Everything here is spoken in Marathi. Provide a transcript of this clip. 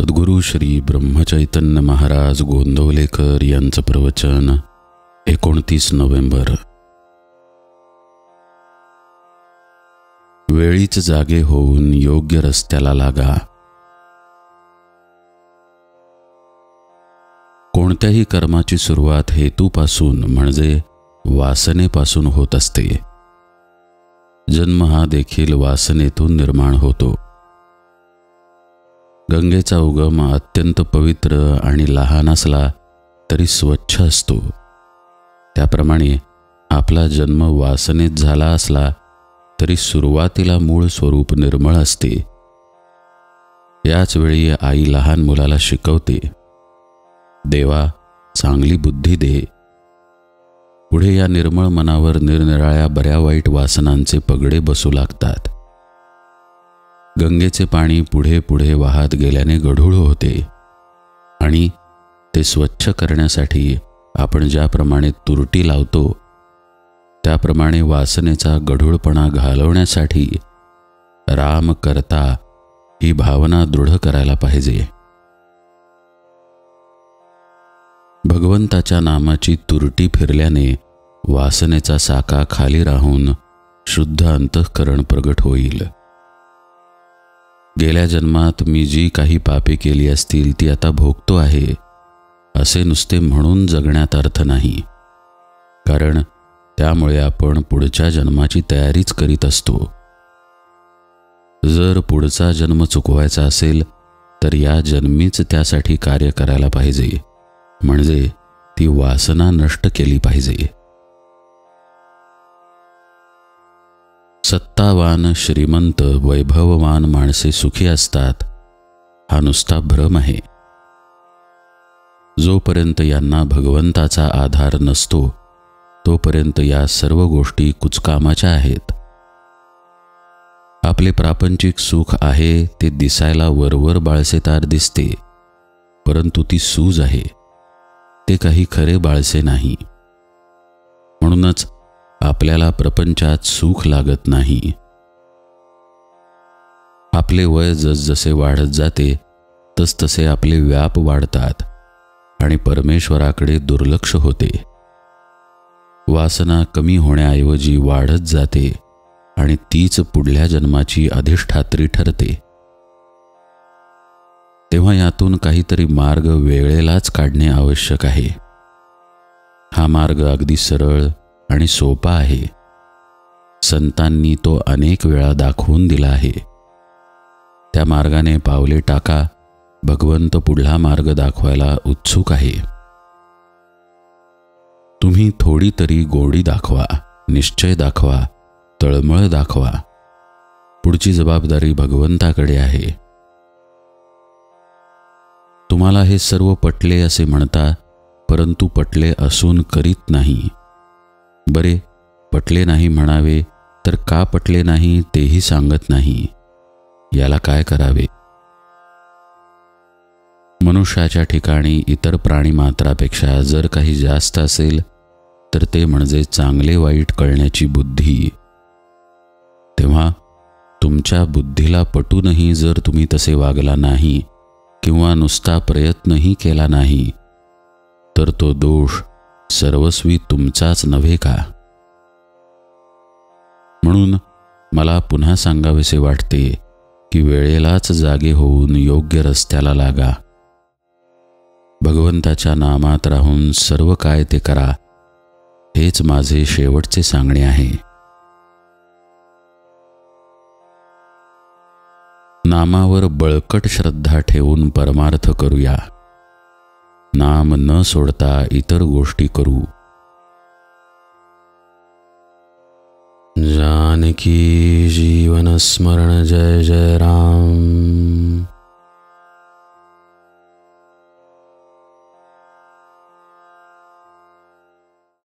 सद्गुरू श्री ब्रह्मचैतन्य महाराज गोंदवलेकर यांचं प्रवचन 29 नोव्हेंबर. वेळीच जागे होऊन योग्य रस्त्याला लागा. कोणत्याही कर्माची सुरुवात हेतूपासून म्हणजे वासनेपासून होत असते. जन्म हा देखील वासनेतून निर्माण होतो. गंगेचा उगम अत्यंत पवित्र आणि लहान असला तरी स्वच्छ असतो. त्याप्रमाणे आपला जन्म वासनेत झाला असला तरी सुरुवातीला मूळ स्वरूप निर्मळ असते. याच वेळी आई लहान मुलाला शिकवते, देवा चांगली बुद्धी दे. पुढे या निर्मळ मनावर निरनिराळ्या बऱ्या वाईट वासनांचे पगडे बसू लागतात. गंगेचे पाणी पुढे पुढे वाहत गेल्याने गढूळ होते आणि ते स्वच्छ करण्यासाठी आपण ज्याप्रमाणे तुरटी लावतो त्याप्रमाणे वासनेचा गढूळपणा घालवण्यासाठी राम करता ही भावना दृढ करायला पाहिजे. भगवंताच्या नामाची तुरटी फिरल्याने वासनेचा साका खाली राहून शुद्ध अंतःकरण प्रगट होईल. गेल्या जन्मात मी जी काही पापे केली असतील ती आता भोगतो आहे असे नुसते म्हणून जगण्यात अर्थ नाही, कारण त्यामुळे आपण पुढच्या जन्माची तयारीच करीत असतो. जर पुढचा जन्म चुकवायचा असेल तर या जन्मीच त्यासाठी कार्य करायला पाहिजे, म्हणजे ती वासना नष्ट केली पाहिजे. सत्तावान, श्रीमंत, वैभववान माणसे सुखी असतात हा नुसता भ्रम आहे. जोपर्यंत यांना भगवंताचा आधार नसतो तोपर्यंत या सर्व गोष्टी कुचकामाच्या आहेत. आपले प्रापंचिक सुख आहे ते दिसायला वरवर बाळसेतार दिसते, परंतु ती सूज आहे, ते काही खरे बाळसे नाही. म्हणूनच आपल्याला प्रपंचात सुख लागत नाही. आपले वय जसजसे वाढत जाते तसतसे आपले व्याप वाढतात आणि परमेश्वराकडे दुर्लक्ष होते. वासना कमी होण्याऐवजी वाढत जाते आणि तीच पुढल्या जन्माची अधिष्ठात्री ठरते. तेव्हा यातून काहीतरी मार्ग वेळेलाच काढणे आवश्यक आहे. हा मार्ग अगदी सरळ आणि सोपा आहे. संतांनी तो अनेक वेळा दाखवून दिला आहे. त्या मार्गाने पावले टाका. भगवंत पुढला मार्ग दाखवायला उत्सुक आहे. तुम्ही थोडी तरी गोडी दाखवा, निश्चय दाखवा, तळमळ दाखवा. पुढची जबाबदारी भगवंताकडे आहे. तुम्हाला हे सर्व पटले असे म्हणता, परंतु पटले असून करीत नाही. बरे, पटले नाही म्हणावे तर का पटले नाही तेही सांगत नाही. याला काय करावे? मनुष्याच्या ठिकाणी इतर प्राणीमात्रापेक्षा जर काही जास्त असेल तर ते म्हणजे चांगले वाईट कळण्याची बुद्धी. तेव्हा तुमच्या बुद्धीला पटूनही जर तुम्ही तसे वागला नाही किंवा नुसता प्रयत्नही केला नाही तर तो दोष सर्वस्वी तुमचाच नव्हे का? म्हणून मला पुन्हा सांगावेसे वाटते की वेळेलाच जागे होऊन योग्य रस्त्याला लागा. भगवंताच्या नामात राहून सर्व काय ते करा, हेच माझे शेवटचे सांगणे आहे. नामावर बळकट श्रद्धा ठेवून परमार्थ करूया. नाम न सोडता इतर गोष्टी करू. जानकी जीवन स्मरण जय जय राम.